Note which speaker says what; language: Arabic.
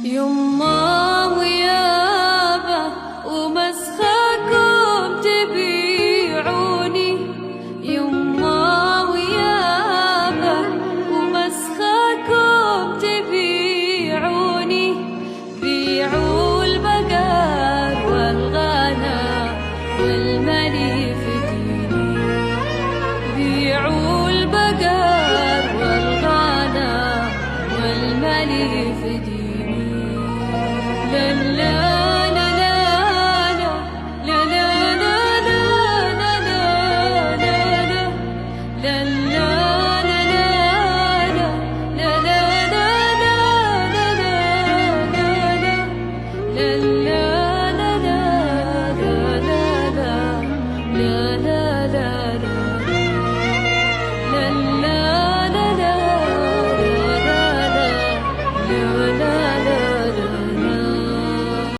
Speaker 1: يما ويابا ومسخكم تبيعوني، يما ويابا ومسخكم تبيعوني، بيعوا البقر والغنم والملي فديني، بيعوا البقر والغنم والملي فديني. لا لا لا لا لا لا لا لا لا